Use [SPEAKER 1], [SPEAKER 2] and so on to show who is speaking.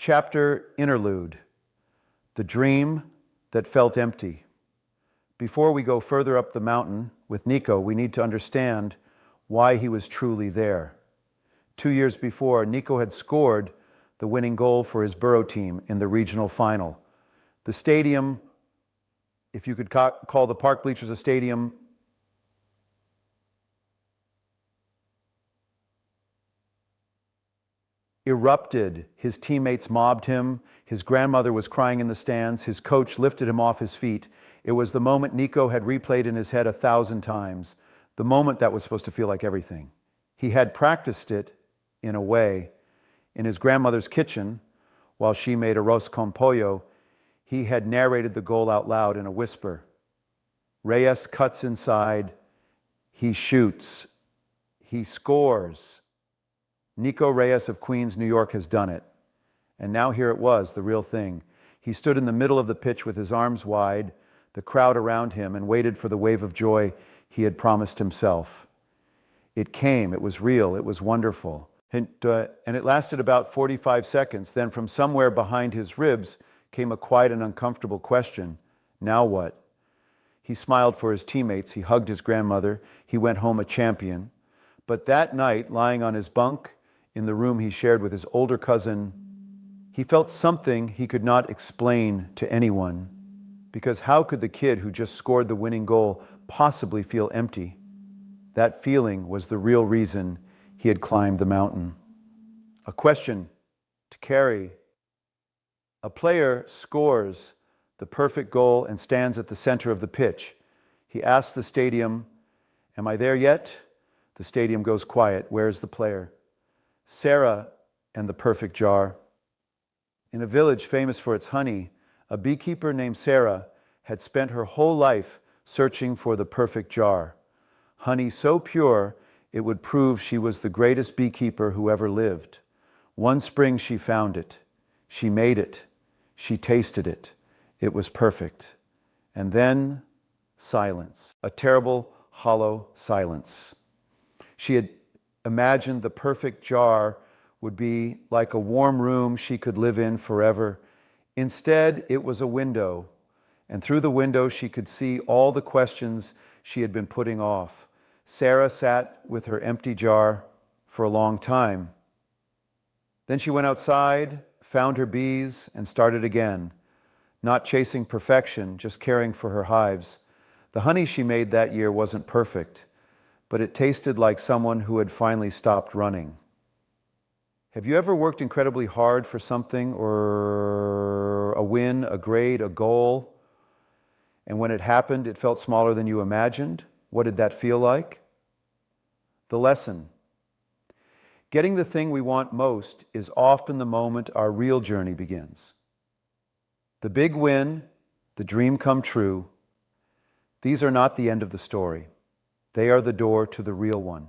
[SPEAKER 1] Chapter Interlude, the dream that felt empty. Before we go further up the mountain with Nico, we need to understand why he was truly there. 2 years before, Nico had scored the winning goal for his borough team in the regional final. The stadium, if you could call the park bleachers a stadium, erupted. His teammates mobbed him. His grandmother was crying in the stands. His coach lifted him off his feet. It was the moment Nico had replayed in his head 1,000 times, the moment that was supposed to feel like everything. He had practiced it, in a way, in his grandmother's kitchen while she made arroz con pollo. He had narrated the goal out loud in a whisper. Reyes cuts inside. He shoots. He scores. Nico Reyes of Queens, New York has done it. And now here it was, the real thing. He stood in the middle of the pitch with his arms wide, the crowd around him, and waited for the wave of joy he had promised himself. It came, it was real, it was wonderful. And it lasted about 45 seconds. Then from somewhere behind his ribs came a quiet and uncomfortable question. Now what? He smiled for his teammates. He hugged his grandmother. He went home a champion. But that night, lying on his bunk in the room he shared with his older cousin, he felt something he could not explain to anyone. Because how could the kid who just scored the winning goal possibly feel empty? That feeling was the real reason he had climbed the mountain. A question to carry. A player scores the perfect goal and stands at the center of the pitch. He asks the stadium, "Am I there yet?" The stadium goes quiet. Where's the player? Sarah and the perfect jar. In a village famous for its honey, a beekeeper named Sarah had spent her whole life searching for the perfect jar. Honey so pure, it would prove she was the greatest beekeeper who ever lived. One spring she found it. She made it. She tasted it. It was perfect. And then silence, a terrible, hollow silence. She had imagined the perfect jar would be like a warm room she could live in forever. Instead, it was a window, and through the window she could see all the questions she had been putting off. Sarah sat with her empty jar for a long time. Then she went outside, found her bees, and started again, not chasing perfection, just caring for her hives. The honey she made that year wasn't perfect, but it tasted like someone who had finally stopped running. Have you ever worked incredibly hard for something, or a win, a grade, a goal, and when it happened, it felt smaller than you imagined? What did that feel like? The lesson. Getting the thing we want most is often the moment our real journey begins. The big win, the dream come true, these are not the end of the story. They are the door to the real one.